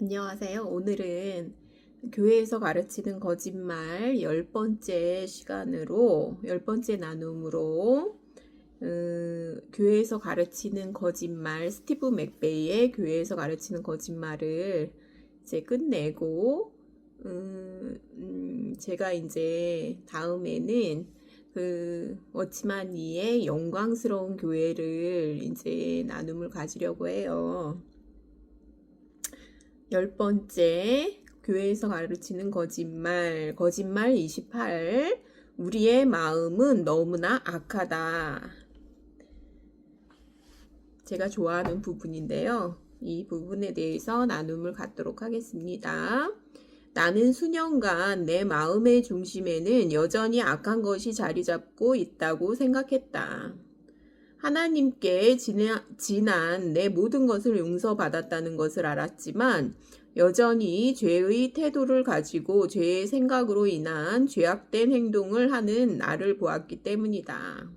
안녕하세요. 오늘은 교회에서 가르치는 거짓말 10번째 시간으로, 10번째 나눔으로, 교회에서 가르치는 거짓말, 스티브 맥베이의 교회에서 가르치는 거짓말을 이제 끝내고, 제가 이제 다음에는 워치마니의 영광스러운 교회를 이제 나눔을 가지려고 해요. 10번째 교회에서 가르치는 거짓말 28. 우리의 마음은 너무나 악하다. 제가 좋아하는 부분인데요. 이 부분에 대해서 나눔을 갖도록 하겠습니다. 나는 수년간 내 마음의 중심에는 여전히 악한 것이 자리 잡고 있다고 생각했다. 하나님께 지난 내 모든 것을 용서받았다는 것을 알았지만 여전히 죄의 태도를 가지고 죄의 생각으로 인한 죄악된 행동을 하는 나를 보았기 때문이다.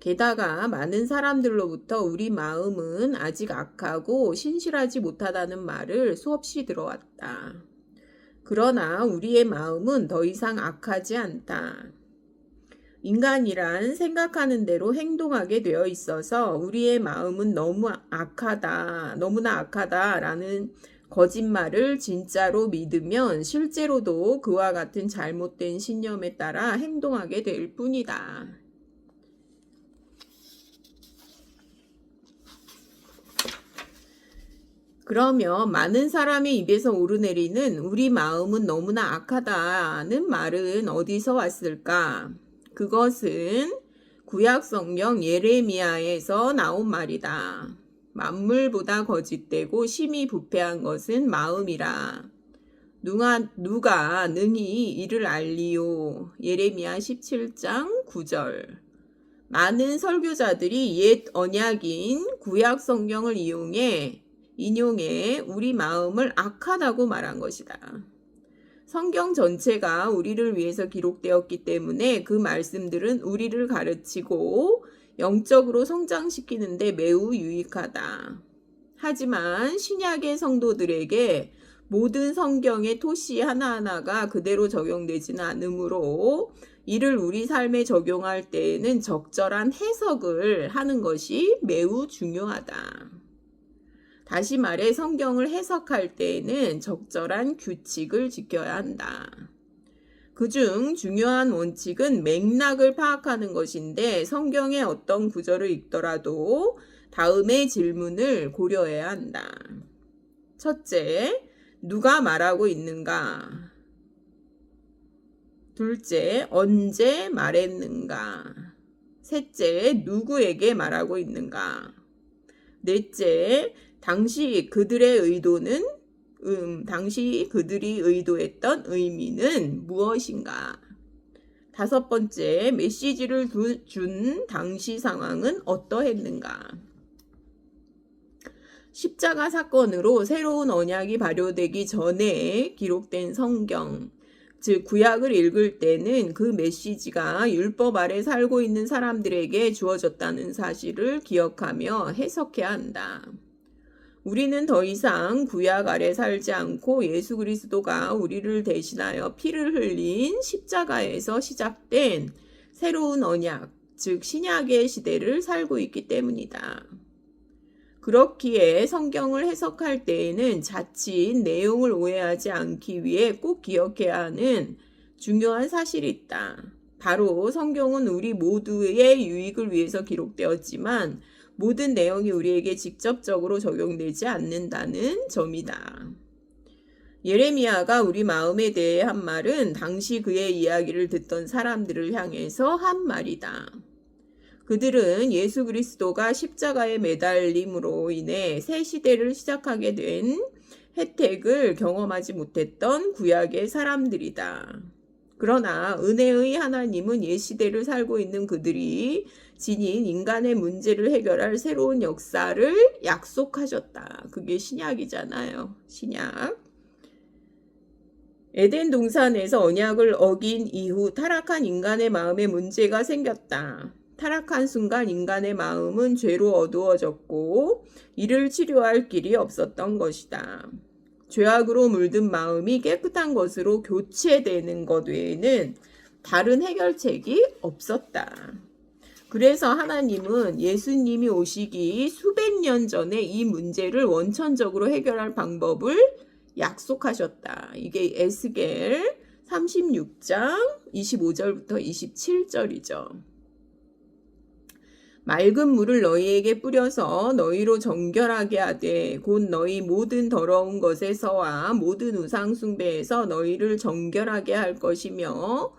게다가 많은 사람들로부터 우리 마음은 아직 악하고 신실하지 못하다는 말을 수없이 들어왔다. 그러나 우리의 마음은 더 이상 악하지 않다. 인간이란 생각하는 대로 행동하게 되어 있어서 우리의 마음은 너무나 악하다라는 거짓말을 진짜로 믿으면 실제로도 그와 같은 잘못된 신념에 따라 행동하게 될 뿐이다. 그러면 많은 사람의 입에서 오르내리는 우리 마음은 너무나 악하다는 말은 어디서 왔을까? 그것은 구약 성경 예레미야에서 나온 말이다. 만물보다 거짓되고 심히 부패한 것은 마음이라. 누가 능히 이를 알리요. 예레미야 17장 9절. 많은 설교자들이 옛 언약인 구약 성경을 인용해 우리 마음을 악하다고 말한 것이다. 성경 전체가 우리를 위해서 기록되었기 때문에 그 말씀들은 우리를 가르치고 영적으로 성장시키는데 매우 유익하다. 하지만 신약의 성도들에게 모든 성경의 토시 하나하나가 그대로 적용되지는 않으므로 이를 우리 삶에 적용할 때에는 적절한 해석을 하는 것이 매우 중요하다. 다시 말해 성경을 해석할 때에는 적절한 규칙을 지켜야 한다. 그중 중요한 원칙은 맥락을 파악하는 것인데 성경의 어떤 구절을 읽더라도 다음의 질문을 고려해야 한다. 첫째, 누가 말하고 있는가? 둘째, 언제 말했는가? 셋째, 누구에게 말하고 있는가? 넷째, 당시 그들이 의도했던 의미는 무엇인가? 다섯 번째, 메시지를 준 당시 상황은 어떠했는가? 십자가 사건으로 새로운 언약이 발효되기 전에 기록된 성경, 즉 구약을 읽을 때는 그 메시지가 율법 아래 살고 있는 사람들에게 주어졌다는 사실을 기억하며 해석해야 한다. 우리는 더 이상 구약 아래 살지 않고 예수 그리스도가 우리를 대신하여 피를 흘린 십자가에서 시작된 새로운 언약, 즉 신약의 시대를 살고 있기 때문이다. 그렇기에 성경을 해석할 때에는 자칫 내용을 오해하지 않기 위해 꼭 기억해야 하는 중요한 사실이 있다. 바로 성경은 우리 모두의 유익을 위해서 기록되었지만 모든 내용이 우리에게 직접적으로 적용되지 않는다는 점이다. 예레미야가 우리 마음에 대해 한 말은 당시 그의 이야기를 듣던 사람들을 향해서 한 말이다. 그들은 예수 그리스도가 십자가에 매달림으로 인해 새 시대를 시작하게 된 혜택을 경험하지 못했던 구약의 사람들이다. 그러나 은혜의 하나님은 옛 시대를 살고 있는 그들이 지닌 인간의 문제를 해결할 새로운 역사를 약속하셨다. 그게 신약이잖아요. 신약. 에덴 동산에서 언약을 어긴 이후 타락한 인간의 마음에 문제가 생겼다. 타락한 순간 인간의 마음은 죄로 어두워졌고 이를 치료할 길이 없었던 것이다. 죄악으로 물든 마음이 깨끗한 것으로 교체되는 것 외에는 다른 해결책이 없었다. 그래서 하나님은 예수님이 오시기 수백 년 전에 이 문제를 원천적으로 해결할 방법을 약속하셨다. 이게 에스겔 36장 25절부터 27절이죠. 맑은 물을 너희에게 뿌려서 너희로 정결하게 하되 곧 너희 모든 더러운 것에서와 모든 우상 숭배에서 너희를 정결하게 할 것이며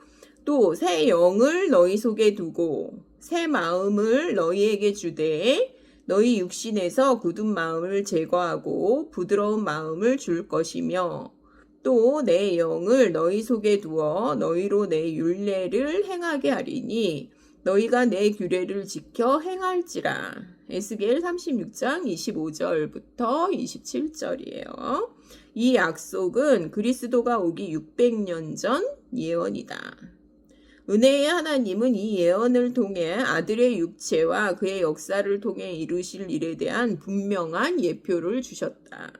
또 새 영을 너희 속에 두고 새 마음을 너희에게 주되 너희 육신에서 굳은 마음을 제거하고 부드러운 마음을 줄 것이며 또 내 영을 너희 속에 두어 너희로 내 율례를 행하게 하리니 너희가 내 규례를 지켜 행할지라. 에스겔 36장 25절부터 27절이에요. 이 약속은 그리스도가 오기 600년 전 예언이다. 은혜의 하나님은 이 예언을 통해 아들의 육체와 그의 역사를 통해 이루실 일에 대한 분명한 예표를 주셨다.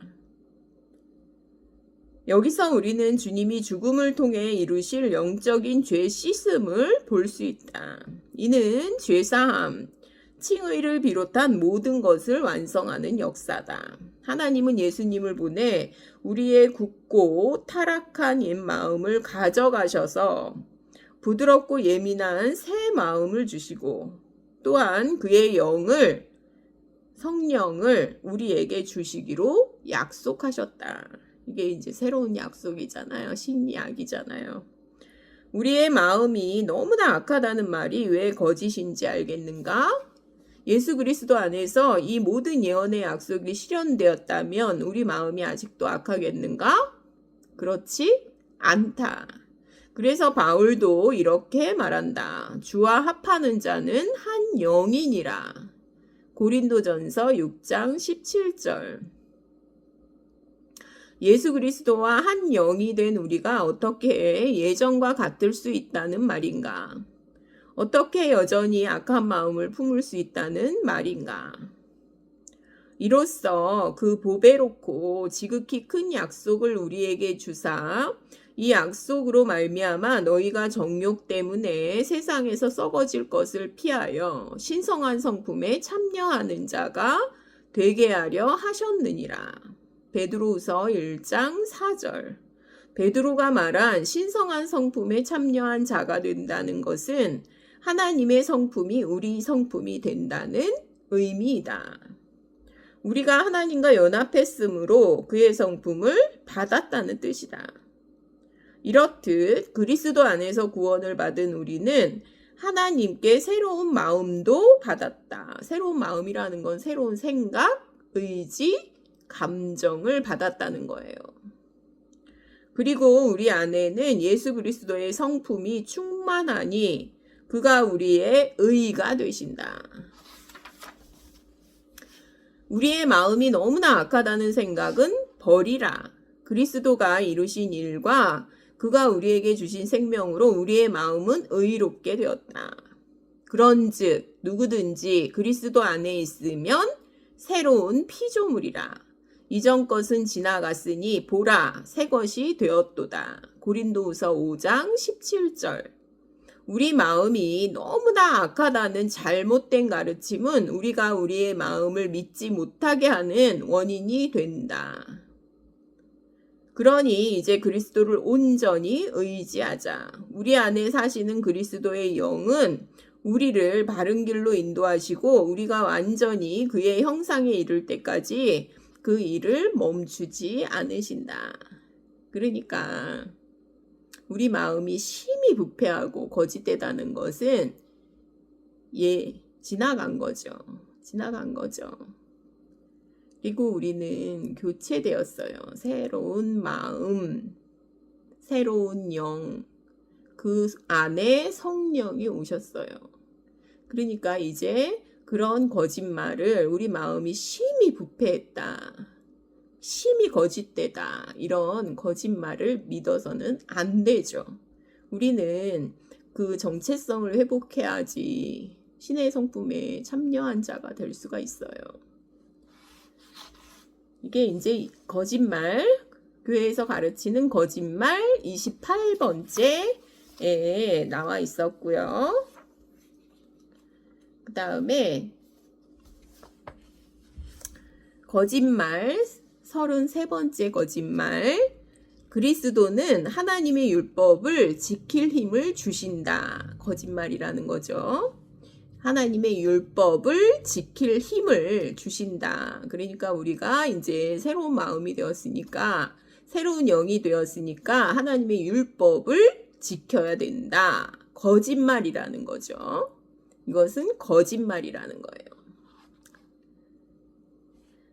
여기서 우리는 주님이 죽음을 통해 이루실 영적인 죄 씻음을 볼 수 있다. 이는 죄사함, 칭의를 비롯한 모든 것을 완성하는 역사다. 하나님은 예수님을 보내 우리의 굳고 타락한 옛 마음을 가져가셔서 부드럽고 예민한 새 마음을 주시고 또한 그의 영을, 성령을 우리에게 주시기로 약속하셨다. 이게 이제 새로운 약속이잖아요. 신약이잖아요. 우리의 마음이 너무나 악하다는 말이 왜 거짓인지 알겠는가? 예수 그리스도 안에서 이 모든 예언의 약속이 실현되었다면 우리 마음이 아직도 악하겠는가? 그렇지 않다. 그래서 바울도 이렇게 말한다. 주와 합하는 자는 한 영이니라. 고린도전서 6장 17절. 예수 그리스도와 한 영이 된 우리가 어떻게 예전과 같을 수 있다는 말인가? 어떻게 여전히 악한 마음을 품을 수 있다는 말인가? 이로써 그 보배롭고 지극히 큰 약속을 우리에게 주사 이 약속으로 말미암아 너희가 정욕 때문에 세상에서 썩어질 것을 피하여 신성한 성품에 참여하는 자가 되게 하려 하셨느니라. 베드로후서 1장 4절. 베드로가 말한 신성한 성품에 참여한 자가 된다는 것은 하나님의 성품이 우리 성품이 된다는 의미이다. 우리가 하나님과 연합했으므로 그의 성품을 받았다는 뜻이다. 이렇듯 그리스도 안에서 구원을 받은 우리는 하나님께 새로운 마음도 받았다. 새로운 마음이라는 건 새로운 생각, 의지, 감정을 받았다는 거예요. 그리고 우리 안에는 예수 그리스도의 성품이 충만하니 그가 우리의 의가 되신다. 우리의 마음이 너무나 악하다는 생각은 버리라. 그리스도가 이루신 일과 그가 우리에게 주신 생명으로 우리의 마음은 의롭게 되었다. 그런즉 누구든지 그리스도 안에 있으면 새로운 피조물이라. 이전 것은 지나갔으니 보라 새 것이 되었도다. 고린도후서 5장 17절. 우리 마음이 너무나 악하다는 잘못된 가르침은 우리가 우리의 마음을 믿지 못하게 하는 원인이 된다. 그러니 이제 그리스도를 온전히 의지하자. 우리 안에 사시는 그리스도의 영은 우리를 바른 길로 인도하시고 우리가 완전히 그의 형상에 이를 때까지 그 일을 멈추지 않으신다. 그러니까 우리 마음이 심히 부패하고 거짓되다는 것은 지나간 거죠. 지나간 거죠. 그리고 우리는 교체되었어요. 새로운 마음, 새로운 영, 그 안에 성령이 오셨어요. 그러니까 이제 그런 거짓말을 우리 마음이 심히 부패했다. 심히 거짓되다. 이런 거짓말을 믿어서는 안 되죠. 우리는 그 정체성을 회복해야지 신의 성품에 참여한 자가 될 수가 있어요. 이게 이제 거짓말, 교회에서 가르치는 거짓말 28번째에 나와 있었고요. 그 다음에 거짓말 33번째 거짓말. 그리스도는 하나님의 율법을 지킬 힘을 주신다. 거짓말이라는 거죠. 하나님의 율법을 지킬 힘을 주신다. 그러니까 우리가 이제 새로운 마음이 되었으니까, 새로운 영이 되었으니까 하나님의 율법을 지켜야 된다. 거짓말이라는 거죠. 이것은 거짓말이라는 거예요.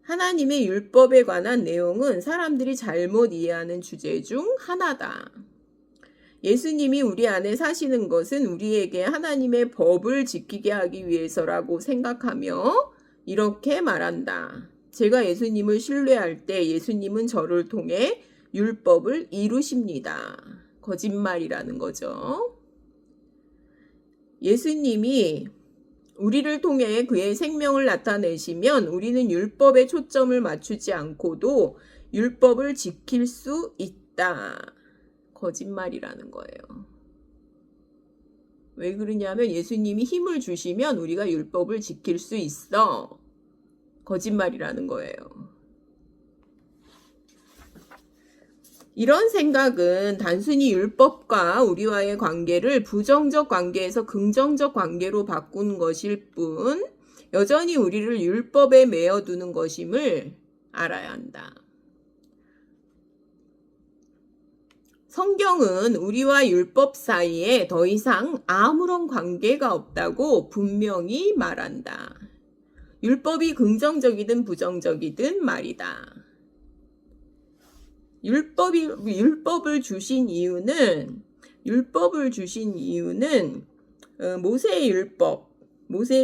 하나님의 율법에 관한 내용은 사람들이 잘못 이해하는 주제 중 하나다. 예수님이 우리 안에 사시는 것은 우리에게 하나님의 법을 지키게 하기 위해서라고 생각하며 이렇게 말한다. 제가 예수님을 신뢰할 때 예수님은 저를 통해 율법을 이루십니다. 거짓말이라는 거죠. 예수님이 우리를 통해 그의 생명을 나타내시면 우리는 율법에 초점을 맞추지 않고도 율법을 지킬 수 있다. 거짓말이라는 거예요. 왜 그러냐면 예수님이 힘을 주시면 우리가 율법을 지킬 수 있어. 거짓말이라는 거예요. 이런 생각은 단순히 율법과 우리와의 관계를 부정적 관계에서 긍정적 관계로 바꾼 것일 뿐 여전히 우리를 율법에 매어두는 것임을 알아야 한다. 성경은 우리와 율법 사이에 더 이상 아무런 관계가 없다고 분명히 말한다. 율법이 긍정적이든 부정적이든 말이다. 율법을 주신 이유는 모세의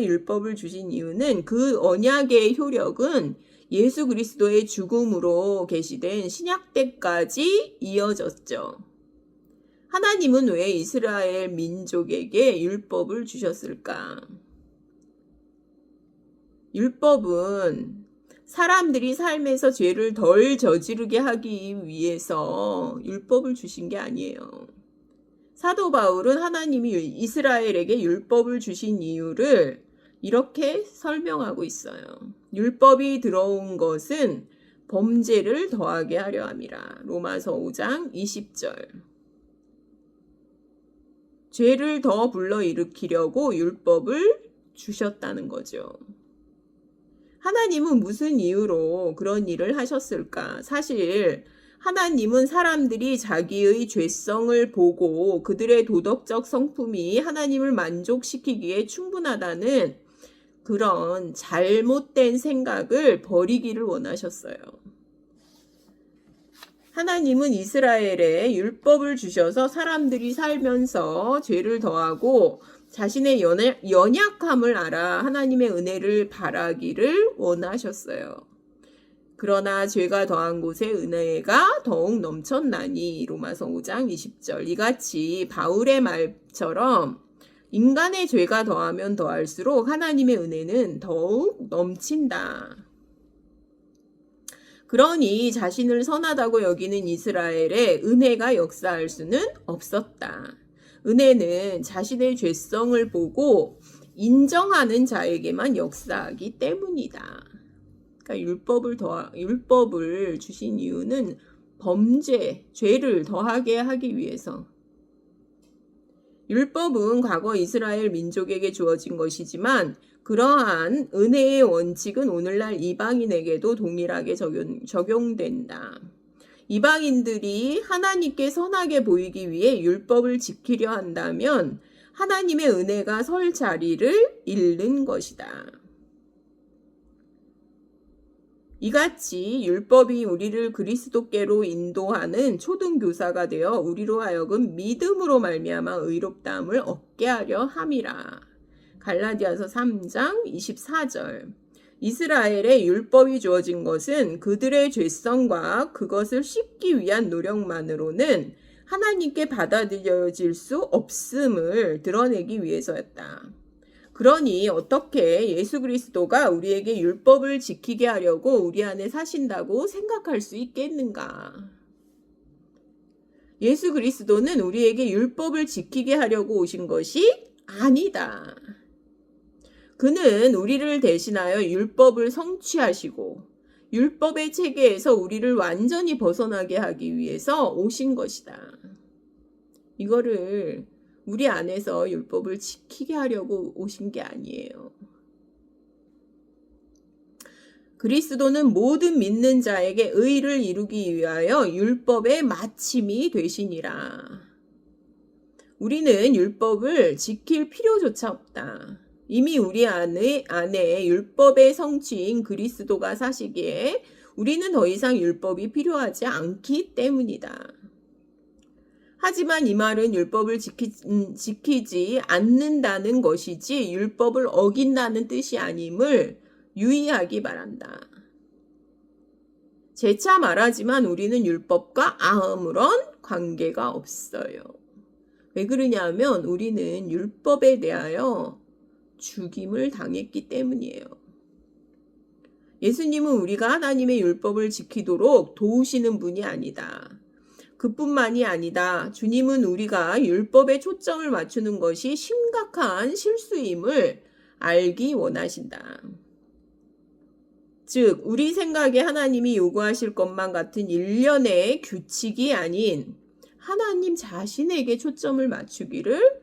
율법을 주신 이유는 그 언약의 효력은 예수 그리스도의 죽음으로 계시된 신약 때까지 이어졌죠. 하나님은 왜 이스라엘 민족에게 율법을 주셨을까? 율법은 사람들이 삶에서 죄를 덜 저지르게 하기 위해서 율법을 주신 게 아니에요. 사도 바울은 하나님이 이스라엘에게 율법을 주신 이유를 이렇게 설명하고 있어요. 율법이 들어온 것은 범죄를 더하게 하려 함이라. 로마서 5장 20절. 죄를 더 불러일으키려고 율법을 주셨다는 거죠. 하나님은 무슨 이유로 그런 일을 하셨을까? 사실 하나님은 사람들이 자기의 죄성을 보고 그들의 도덕적 성품이 하나님을 만족시키기에 충분하다는 그런 잘못된 생각을 버리기를 원하셨어요. 하나님은 이스라엘에 율법을 주셔서 사람들이 살면서 죄를 더하고 자신의 연약함을 알아 하나님의 은혜를 바라기를 원하셨어요. 그러나 죄가 더한 곳에 은혜가 더욱 넘쳤나니. 로마서 5장 20절. 이같이 바울의 말처럼 인간의 죄가 더하면 더할수록 하나님의 은혜는 더욱 넘친다. 그러니 자신을 선하다고 여기는 이스라엘에 은혜가 역사할 수는 없었다. 은혜는 자신의 죄성을 보고 인정하는 자에게만 역사하기 때문이다. 그러니까 율법을 주신 이유는 죄를 더하게 하기 위해서. 율법은 과거 이스라엘 민족에게 주어진 것이지만 그러한 은혜의 원칙은 오늘날 이방인에게도 동일하게 적용된다. 이방인들이 하나님께 선하게 보이기 위해 율법을 지키려 한다면 하나님의 은혜가 설 자리를 잃는 것이다. 이같이 율법이 우리를 그리스도께로 인도하는 초등교사가 되어 우리로 하여금 믿음으로 말미암아 의롭다함을 얻게 하려 함이라. 갈라디아서 3장 24절. 이스라엘에 율법이 주어진 것은 그들의 죄성과 그것을 씻기 위한 노력만으로는 하나님께 받아들여질 수 없음을 드러내기 위해서였다. 그러니 어떻게 예수 그리스도가 우리에게 율법을 지키게 하려고 우리 안에 사신다고 생각할 수 있겠는가? 예수 그리스도는 우리에게 율법을 지키게 하려고 오신 것이 아니다. 그는 우리를 대신하여 율법을 성취하시고 율법의 체계에서 우리를 완전히 벗어나게 하기 위해서 오신 것이다. 이거를 우리 안에서 율법을 지키게 하려고 오신 게 아니에요. 그리스도는 모든 믿는 자에게 의를 이루기 위하여 율법의 마침이 되시니라. 우리는 율법을 지킬 필요조차 없다. 이미 우리 안에 율법의 성취인 그리스도가 사시기에 우리는 더 이상 율법이 필요하지 않기 때문이다. 하지만 이 말은 율법을 지키지 않는다는 것이지 율법을 어긴다는 뜻이 아님을 유의하기 바란다. 재차 말하지만 우리는 율법과 아무런 관계가 없어요. 왜 그러냐면 우리는 율법에 대하여 죽임을 당했기 때문이에요. 예수님은 우리가 하나님의 율법을 지키도록 도우시는 분이 아니다. 그뿐만이 아니다. 주님은 우리가 율법에 초점을 맞추는 것이 심각한 실수임을 알기 원하신다. 즉, 우리 생각에 하나님이 요구하실 것만 같은 일련의 규칙이 아닌 하나님 자신에게 초점을 맞추기를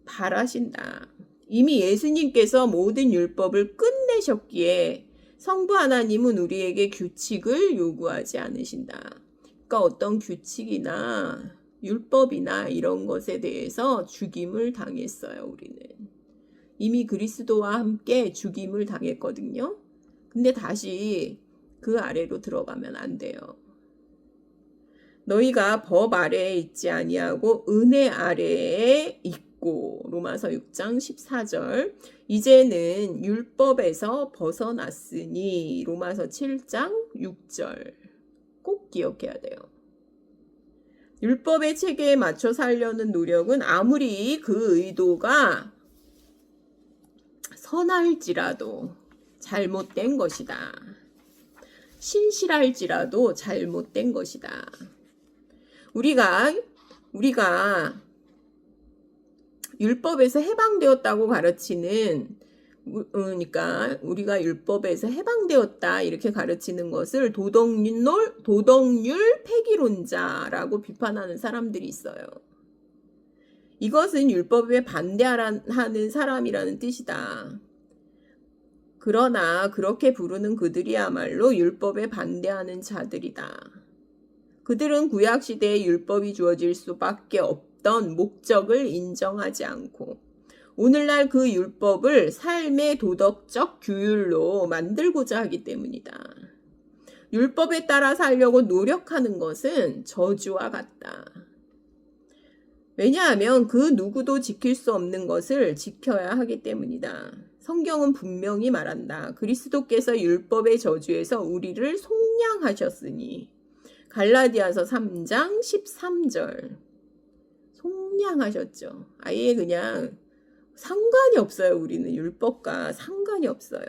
바라신다. 이미 예수님께서 모든 율법을 끝내셨기에 성부 하나님은 우리에게 규칙을 요구하지 않으신다. 그러니까 어떤 규칙이나 율법이나 이런 것에 대해서 죽임을 당했어요. 우리는 이미 그리스도와 함께 죽임을 당했거든요. 근데 다시 그 아래로 들어가면 안 돼요. 너희가 법 아래에 있지 아니하고 은혜 아래에 있고 로마서 6장 14절 이제는 율법에서 벗어났으니 로마서 7장 6절 꼭 기억해야 돼요. 율법의 체계에 맞춰 살려는 노력은 아무리 그 의도가 선할지라도 잘못된 것이다. 신실할지라도 잘못된 것이다. 우리가 율법에서 해방되었다고 가르치는 그러니까 우리가 율법에서 해방되었다 이렇게 가르치는 것을 도덕률 폐기론자라고 비판하는 사람들이 있어요. 이것은 율법에 반대하는 사람이라는 뜻이다. 그러나 그렇게 부르는 그들이야말로 율법에 반대하는 자들이다. 그들은 구약시대에 율법이 주어질 수밖에 없던 목적을 인정하지 않고 오늘날 그 율법을 삶의 도덕적 규율로 만들고자 하기 때문이다. 율법에 따라 살려고 노력하는 것은 저주와 같다. 왜냐하면 그 누구도 지킬 수 없는 것을 지켜야 하기 때문이다. 성경은 분명히 말한다. 그리스도께서 율법의 저주에서 우리를 속량하셨으니 갈라디아서 3장 13절 속량하셨죠. 아예 그냥 상관이 없어요. 우리는 율법과 상관이 없어요.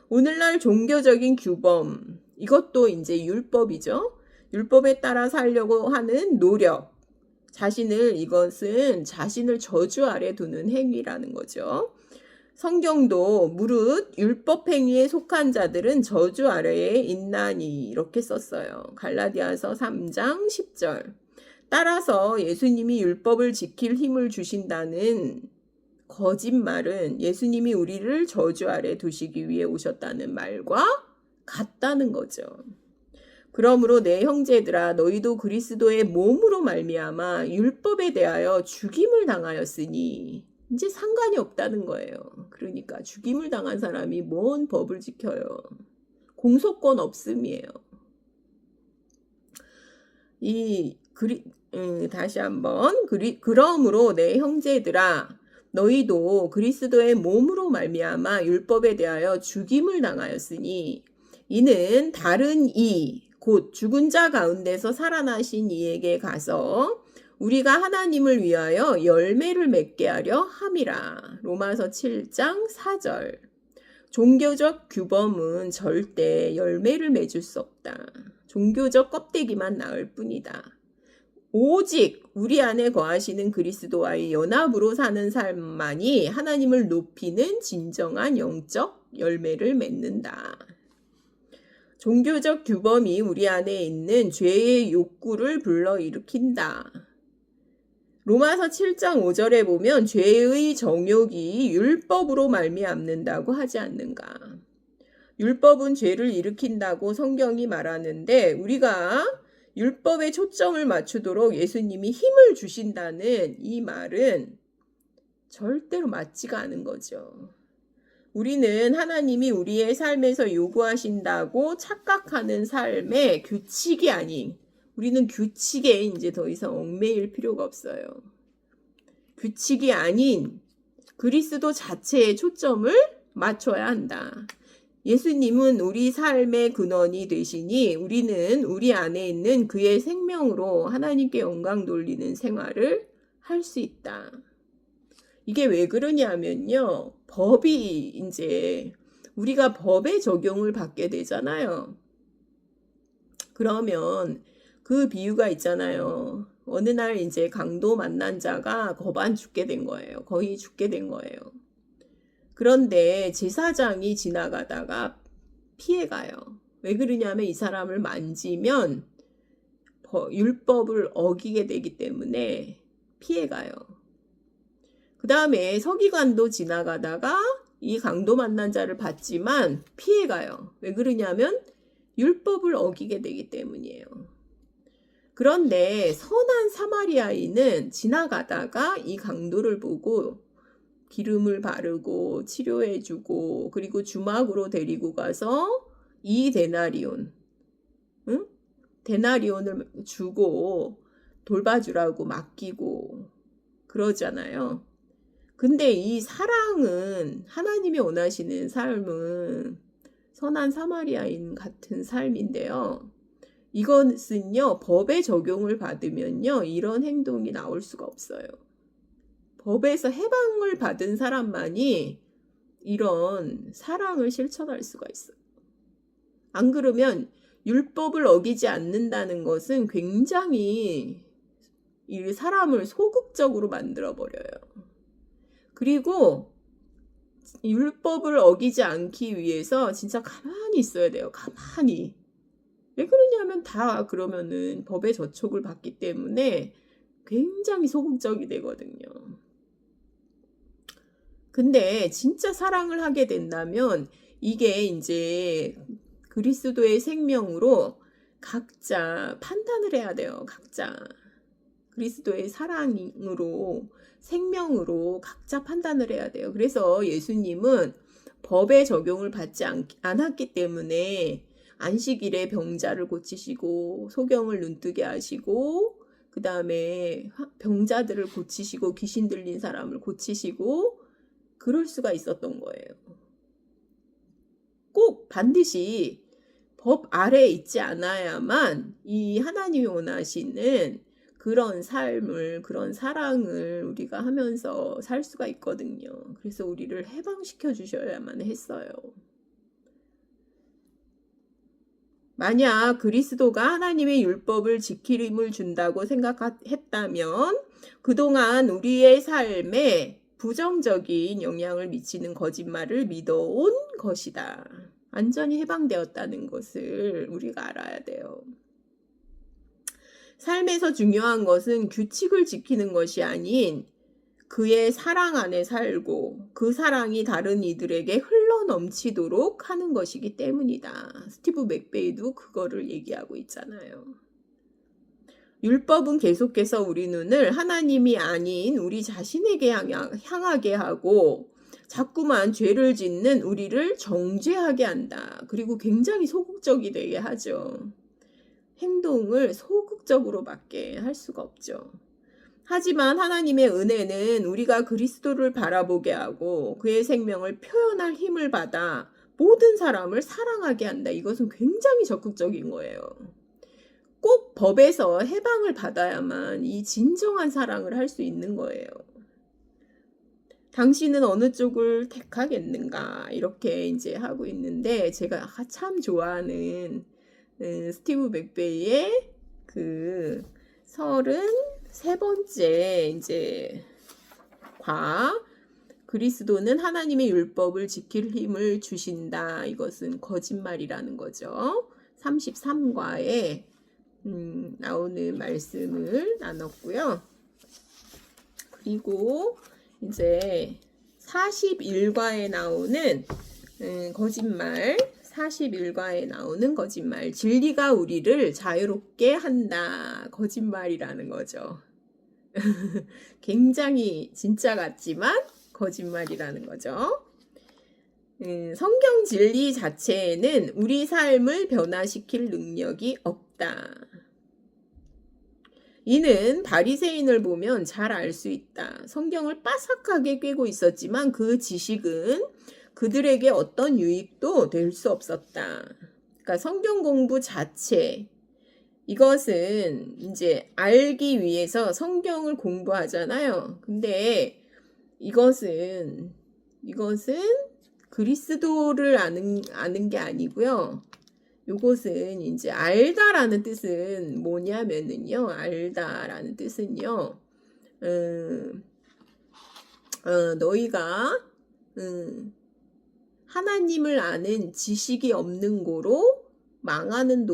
오늘날 종교적인 규범 이것도 이제 율법이죠. 율법에 따라 살려고 하는 노력 이것은 자신을 저주 아래 두는 행위라는 거죠. 성경도 무릇 율법 행위에 속한 자들은 저주 아래에 있나니 이렇게 썼어요. 갈라디아서 3장 10절. 따라서 예수님이 율법을 지킬 힘을 주신다는 거짓말은 예수님이 우리를 저주 아래 두시기 위해 오셨다는 말과 같다는 거죠. 그러므로 내 형제들아 너희도 그리스도의 몸으로 말미암아 율법에 대하여 죽임을 당하였으니 이제 상관이 없다는 거예요. 그러니까 죽임을 당한 사람이 뭔 법을 지켜요. 공소권 없음이에요. 다시 한번 그러므로 내 형제들아 너희도 그리스도의 몸으로 말미암아 율법에 대하여 죽임을 당하였으니 이는 다른 이 곧 죽은 자 가운데서 살아나신 이에게 가서 우리가 하나님을 위하여 열매를 맺게 하려 함이라. 로마서 7장 4절. 종교적 규범은 절대 열매를 맺을 수 없다. 종교적 껍데기만 나을 뿐이다. 오직 우리 안에 거하시는 그리스도와의 연합으로 사는 삶만이 하나님을 높이는 진정한 영적 열매를 맺는다. 종교적 규범이 우리 안에 있는 죄의 욕구를 불러일으킨다. 로마서 7장 5절에 보면 죄의 정욕이 율법으로 말미암는다고 하지 않는가. 율법은 죄를 일으킨다고 성경이 말하는데 우리가 율법에 초점을 맞추도록 예수님이 힘을 주신다는 이 말은 절대로 맞지가 않은 거죠. 우리는 하나님이 우리의 삶에서 요구하신다고 착각하는 삶의 규칙이 아닌, 우리는 규칙에 이제 더 이상 얽매일 필요가 없어요. 규칙이 아닌 그리스도 자체에 초점을 맞춰야 한다. 예수님은 우리 삶의 근원이 되시니 우리는 우리 안에 있는 그의 생명으로 하나님께 영광 돌리는 생활을 할 수 있다. 이게 왜 그러냐면요. 법이 이제 우리가 법의 적용을 받게 되잖아요. 그러면 그 비유가 있잖아요. 어느 날 이제 강도 만난 자가 거반 죽게 된 거예요. 거의 죽게 된 거예요. 그런데 제사장이 지나가다가 피해가요. 왜 그러냐면 이 사람을 만지면 율법을 어기게 되기 때문에 피해가요. 그 다음에 서기관도 지나가다가 이 강도 만난 자를 봤지만 피해가요. 왜 그러냐면 율법을 어기게 되기 때문이에요. 그런데 선한 사마리아인은 지나가다가 이 강도를 보고 기름을 바르고 치료해주고 그리고 주막으로 데리고 가서 이 데나리온, 데나리온을 주고 돌봐주라고 맡기고 그러잖아요. 근데 이 사랑은 하나님이 원하시는 삶은 선한 사마리아인 같은 삶인데요. 이것은요, 법의 적용을 받으면요, 이런 행동이 나올 수가 없어요. 법에서 해방을 받은 사람만이 이런 사랑을 실천할 수가 있어요. 안 그러면 율법을 어기지 않는다는 것은 굉장히 이 사람을 소극적으로 만들어버려요. 그리고 율법을 어기지 않기 위해서 진짜 가만히 있어야 돼요. 가만히. 왜 그러냐면 다 그러면은 법의 저촉을 받기 때문에 굉장히 소극적이 되거든요. 근데 진짜 사랑을 하게 된다면 이게 이제 그리스도의 생명으로 각자 판단을 해야 돼요. 각자. 그리스도의 사랑으로 생명으로 각자 판단을 해야 돼요. 그래서 예수님은 법의 적용을 받지 않았기 때문에 안식일에 병자를 고치시고 소경을 눈뜨게 하시고 그 다음에 병자들을 고치시고 귀신 들린 사람을 고치시고 그럴 수가 있었던 거예요. 꼭 반드시 법 아래에 있지 않아야만 이 하나님이 원하시는 그런 삶을, 그런 사랑을 우리가 하면서 살 수가 있거든요. 그래서 우리를 해방시켜 주셔야만 했어요. 만약 그리스도가 하나님의 율법을 지킴을 준다고 생각했다면 그동안 우리의 삶에 부정적인 영향을 미치는 거짓말을 믿어온 것이다. 완전히 해방되었다는 것을 우리가 알아야 돼요. 삶에서 중요한 것은 규칙을 지키는 것이 아닌 그의 사랑 안에 살고 그 사랑이 다른 이들에게 흘러넘치도록 하는 것이기 때문이다. 스티브 맥베이도 그거를 얘기하고 있잖아요. 율법은 계속해서 우리 눈을 하나님이 아닌 우리 자신에게 향하게 하고 자꾸만 죄를 짓는 우리를 정죄하게 한다. 그리고 굉장히 소극적이 되게 하죠. 행동을 소극적으로밖에 할 수가 없죠. 하지만 하나님의 은혜는 우리가 그리스도를 바라보게 하고 그의 생명을 표현할 힘을 받아 모든 사람을 사랑하게 한다. 이것은 굉장히 적극적인 거예요. 꼭 법에서 해방을 받아야만 이 진정한 사랑을 할 수 있는 거예요. 당신은 어느 쪽을 택하겠는가 이렇게 이제 하고 있는데 제가 참 좋아하는 스티브 맥베이의 그 33번째 이제 그리스도는 하나님의 율법을 지킬 힘을 주신다. 이것은 거짓말이라는 거죠. 33과에 나오는 말씀을 나눴고요. 그리고 이제 41과에 나오는 거짓말, 41과에 나오는 거짓말, 진리가 우리를 자유롭게 한다. 거짓말이라는 거죠. 굉장히 진짜 같지만 거짓말이라는 거죠. 성경 진리 자체에는 우리 삶을 변화시킬 능력이 없다. 이는 바리새인을 보면 잘 알 수 있다. 성경을 빠삭하게 꿰고 있었지만 그 지식은 그들에게 어떤 유익도 될 수 없었다. 그러니까 성경 공부 자체, 이것은 이제 알기 위해서 성경을 공부하잖아요. 근데 이것은 그리스도를 아는 게 아니고요. 요것은 이제 알다라는 뜻은 뭐냐면은요. 알다라는 뜻은요. 너희가 하나님을 아는 지식이 없는 고로 망하는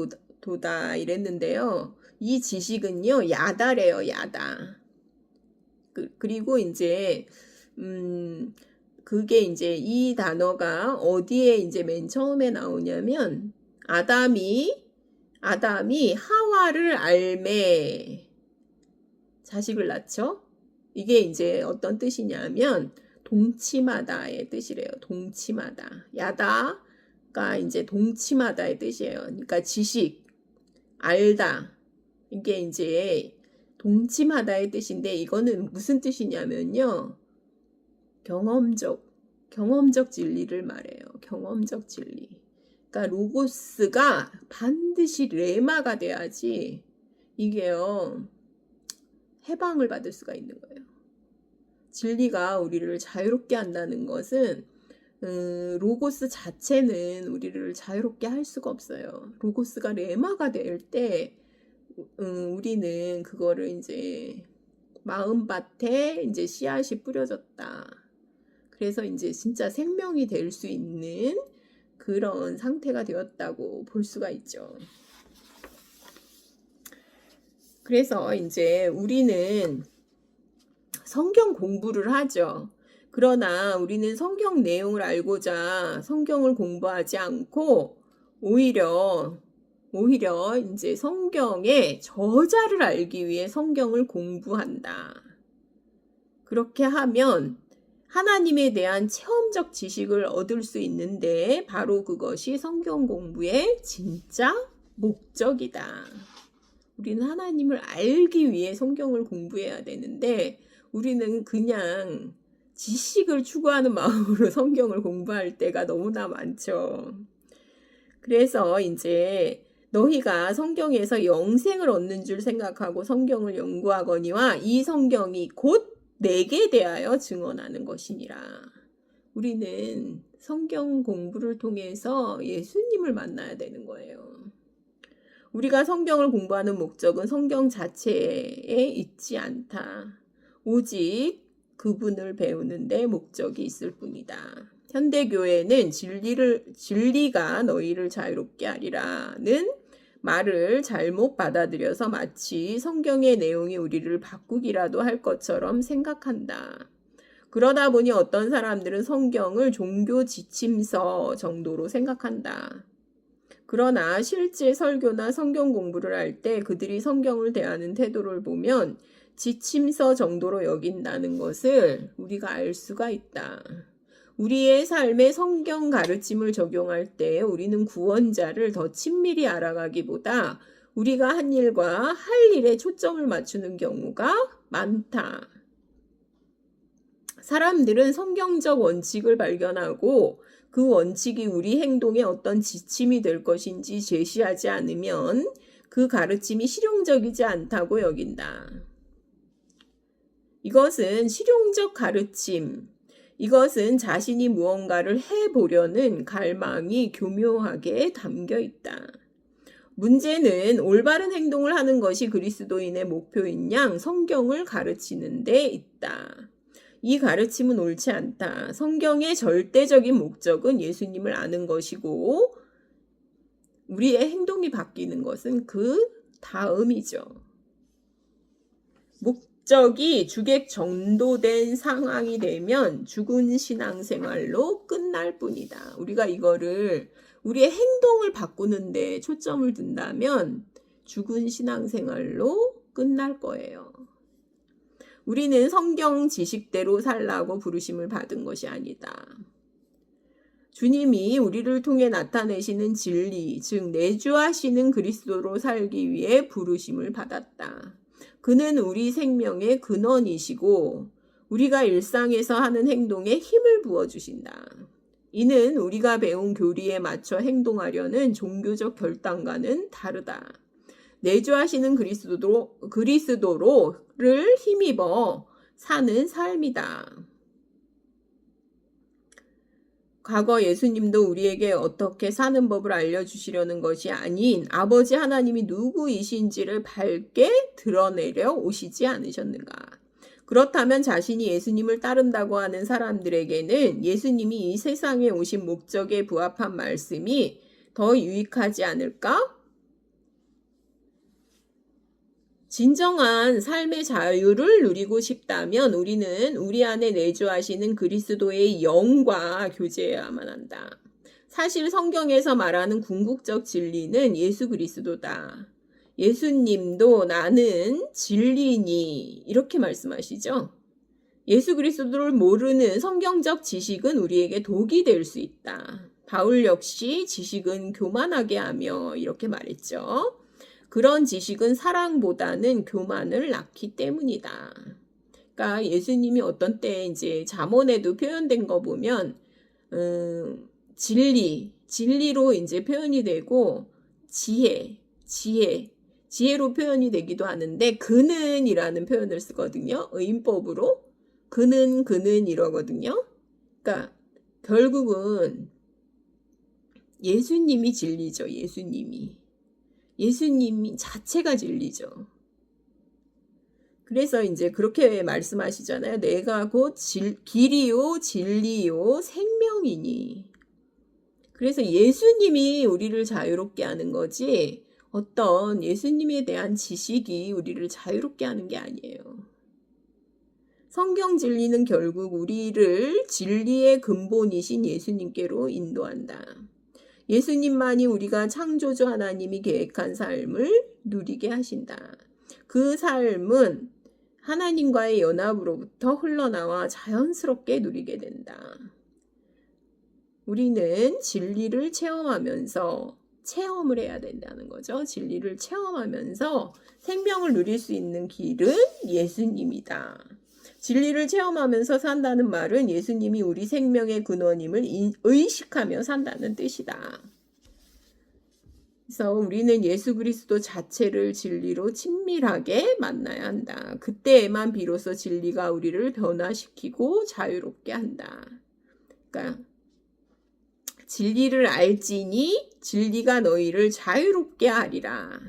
도다 이랬는데요. 이 지식은요. 야다래요. 야다. 그리고 이제 그게 이제 이 단어가 어디에 이제 맨 처음에 나오냐면 아담이 하와를 알매 자식을 낳죠. 이게 이제 어떤 뜻이냐면 동침하다의 뜻이래요. 동침하다. 야다가 이제 동침하다의 뜻이에요. 그러니까 지식, 알다. 이게 이제 동침하다의 뜻인데 이거는 무슨 뜻이냐면요. 경험적 진리를 말해요. 경험적 진리. 그러니까 로고스가 반드시 레마가 돼야지 이게요. 해방을 받을 수가 있는 거예요. 진리가 우리를 자유롭게 한다는 것은 로고스 자체는 우리를 자유롭게 할 수가 없어요. 로고스가 레마가 될 때 우리는 그거를 이제 마음밭에 이제 씨앗이 뿌려졌다. 그래서 이제 진짜 생명이 될 수 있는 그런 상태가 되었다고 볼 수가 있죠. 그래서 이제 우리는 성경 공부를 하죠. 그러나 우리는 성경 내용을 알고자 성경을 공부하지 않고 오히려 이제 성경의 저자를 알기 위해 성경을 공부한다. 그렇게 하면 하나님에 대한 체험적 지식을 얻을 수 있는데 바로 그것이 성경 공부의 진짜 목적이다. 우리는 하나님을 알기 위해 성경을 공부해야 되는데 우리는 그냥 지식을 추구하는 마음으로 성경을 공부할 때가 너무나 많죠. 그래서 이제 너희가 성경에서 영생을 얻는 줄 생각하고 성경을 연구하거니와 이 성경이 곧 내게 대하여 증언하는 것이니라. 우리는 성경 공부를 통해서 예수님을 만나야 되는 거예요. 우리가 성경을 공부하는 목적은 성경 자체에 있지 않다. 오직 그분을 배우는 데 목적이 있을 뿐이다. 현대교회는 진리가 너희를 자유롭게 하리라는 말을 잘못 받아들여서 마치 성경의 내용이 우리를 바꾸기라도 할 것처럼 생각한다. 그러다 보니 어떤 사람들은 성경을 종교 지침서 정도로 생각한다. 그러나 실제 설교나 성경 공부를 할 때 그들이 성경을 대하는 태도를 보면 지침서 정도로 여긴다는 것을 우리가 알 수가 있다. 우리의 삶에 성경 가르침을 적용할 때 우리는 구원자를 더 친밀히 알아가기보다 우리가 한 일과 할 일에 초점을 맞추는 경우가 많다. 사람들은 성경적 원칙을 발견하고 그 원칙이 우리 행동에 어떤 지침이 될 것인지 제시하지 않으면 그 가르침이 실용적이지 않다고 여긴다. 이것은 실용적 가르침, 이것은 자신이 무언가를 해보려는 갈망이 교묘하게 담겨 있다. 문제는 올바른 행동을 하는 것이 그리스도인의 목표인 양 성경을 가르치는 데 있다. 이 가르침은 옳지 않다. 성경의 절대적인 목적은 예수님을 아는 것이고 우리의 행동이 바뀌는 것은 그 다음이죠. 목적이 주객 전도된 상황이 되면 죽은 신앙생활로 끝날 뿐이다. 우리가 이거를 우리의 행동을 바꾸는데 초점을 둔다면 죽은 신앙생활로 끝날 거예요. 우리는 성경 지식대로 살라고 부르심을 받은 것이 아니다. 주님이 우리를 통해 나타내시는 진리, 즉 내주하시는 그리스도로 살기 위해 부르심을 받았다. 그는 우리 생명의 근원이시고 우리가 일상에서 하는 행동에 힘을 부어주신다. 이는 우리가 배운 교리에 맞춰 행동하려는 종교적 결단과는 다르다. 내주하시는 그리스도로를 힘입어 사는 삶이다. 과거 예수님도 우리에게 어떻게 사는 법을 알려주시려는 것이 아닌 아버지 하나님이 누구이신지를 밝게 드러내려 오시지 않으셨는가? 그렇다면 자신이 예수님을 따른다고 하는 사람들에게는 예수님이 이 세상에 오신 목적에 부합한 말씀이 더 유익하지 않을까? 진정한 삶의 자유를 누리고 싶다면 우리는 우리 안에 내주하시는 그리스도의 영과 교제해야만 한다. 사실 성경에서 말하는 궁극적 진리는 예수 그리스도다. 예수님도 나는 진리니 이렇게 말씀하시죠. 예수 그리스도를 모르는 성경적 지식은 우리에게 독이 될 수 있다. 바울 역시 지식은 교만하게 하며 이렇게 말했죠. 그런 지식은 사랑보다는 교만을 낳기 때문이다. 그러니까 예수님이 어떤 때 이제 잠언에도 표현된 거 보면 진리로 이제 표현이 되고 지혜로 표현이 되기도 하는데 그는이라는 표현을 쓰거든요. 의인법으로 그는 이러거든요. 그러니까 결국은 예수님이 진리죠. 예수님이 자체가 진리죠. 그래서 이제 그렇게 말씀하시잖아요. 내가 곧 길이요 진리요 생명이니. 그래서 예수님이 우리를 자유롭게 하는 거지 어떤 예수님에 대한 지식이 우리를 자유롭게 하는 게 아니에요. 성경 진리는 결국 우리를 진리의 근본이신 예수님께로 인도한다. 예수님만이 우리가 창조주 하나님이 계획한 삶을 누리게 하신다. 그 삶은 하나님과의 연합으로부터 흘러나와 자연스럽게 누리게 된다. 우리는 진리를 체험하면서 체험을 해야 된다는 거죠. 진리를 체험하면서 생명을 누릴 수 있는 길은 예수님이다. 진리를 체험하면서 산다는 말은 예수님이 우리 생명의 근원임을 의식하며 산다는 뜻이다. 그래서 우리는 예수 그리스도 자체를 진리로 친밀하게 만나야 한다. 그때에만 비로소 진리가 우리를 변화시키고 자유롭게 한다. 그러니까 진리를 알지니 진리가 너희를 자유롭게 하리라.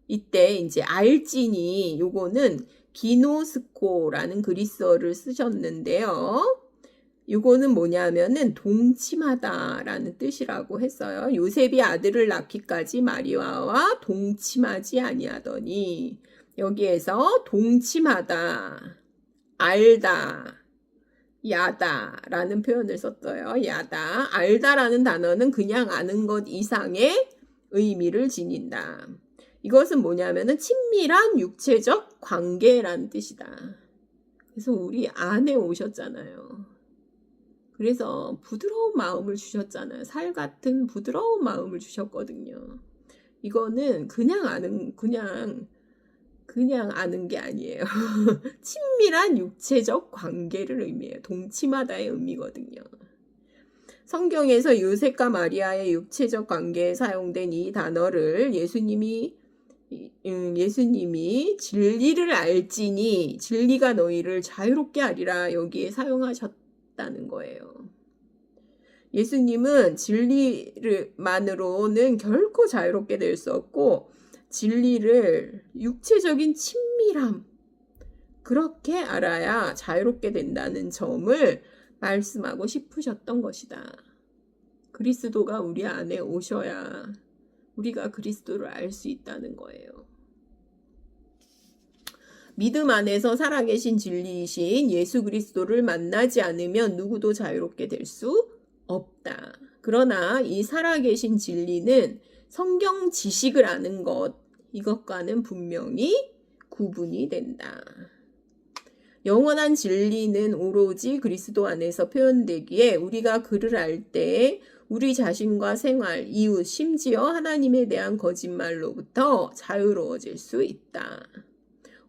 이때 이제 알지니 요거는 기노스코라는 그리스어를 쓰셨는데요. 이거는 뭐냐면은 동침하다라는 뜻이라고 했어요. 요셉이 아들을 낳기까지 마리아와 동침하지 아니하더니 여기에서 동침하다, 알다, 야다라는 표현을 썼어요. 야다, 알다라는 단어는 그냥 아는 것 이상의 의미를 지닌다. 이것은 뭐냐면은 친밀한 육체적 관계라는 뜻이다. 그래서 우리 안에 오셨잖아요. 그래서 부드러운 마음을 주셨잖아요. 살 같은 부드러운 마음을 주셨거든요. 이거는 그냥 아는 게 아니에요. 친밀한 육체적 관계를 의미해요. 동침하다의 의미거든요. 성경에서 요셉과 마리아의 육체적 관계에 사용된 이 단어를 예수님이 진리를 알지니 진리가 너희를 자유롭게 하리라 여기에 사용하셨다는 거예요. 예수님은 진리만으로는 결코 자유롭게 될 수 없고 진리를 육체적인 친밀함 그렇게 알아야 자유롭게 된다는 점을 말씀하고 싶으셨던 것이다. 그리스도가 우리 안에 오셔야 우리가 그리스도를 알 수 있다는 거예요. 믿음 안에서 살아계신 진리이신 예수 그리스도를 만나지 않으면 누구도 자유롭게 될 수 없다. 그러나 이 살아계신 진리는 성경 지식을 아는 것, 이것과는 분명히 구분이 된다. 영원한 진리는 오로지 그리스도 안에서 표현되기에 우리가 그를 알 때 우리 자신과 생활, 이웃, 심지어 하나님에 대한 거짓말로부터 자유로워질 수 있다.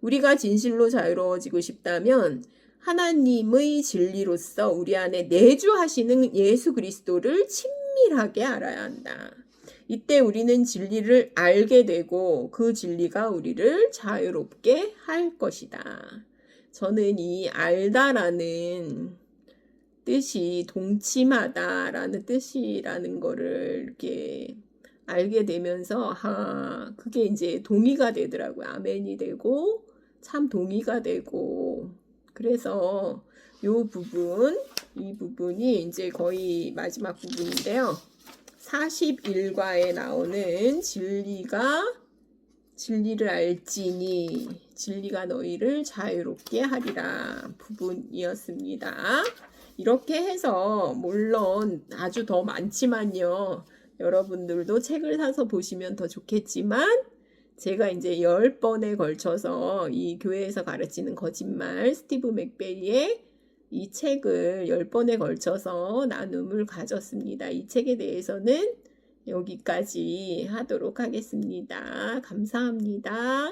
우리가 진실로 자유로워지고 싶다면 하나님의 진리로서 우리 안에 내주하시는 예수 그리스도를 친밀하게 알아야 한다. 이때 우리는 진리를 알게 되고 그 진리가 우리를 자유롭게 할 것이다. 저는 이 알다라는 뜻이 동침하다라는 뜻이라는 거를 이렇게 알게 되면서 그게 이제 동의가 되더라고요. 아멘이 되고 참 동의가 되고 그래서 이 부분이 이제 거의 마지막 부분인데요. 41과에 나오는 진리를 알지니 진리가 너희를 자유롭게 하리라 부분이었습니다. 이렇게 해서 물론 아주 더 많지만요. 여러분들도 책을 사서 보시면 더 좋겠지만 제가 이제 10번에 걸쳐서 이 교회에서 가르치는 거짓말 스티브 맥베이의 이 책을 10번에 걸쳐서 나눔을 가졌습니다. 이 책에 대해서는 여기까지 하도록 하겠습니다. 감사합니다.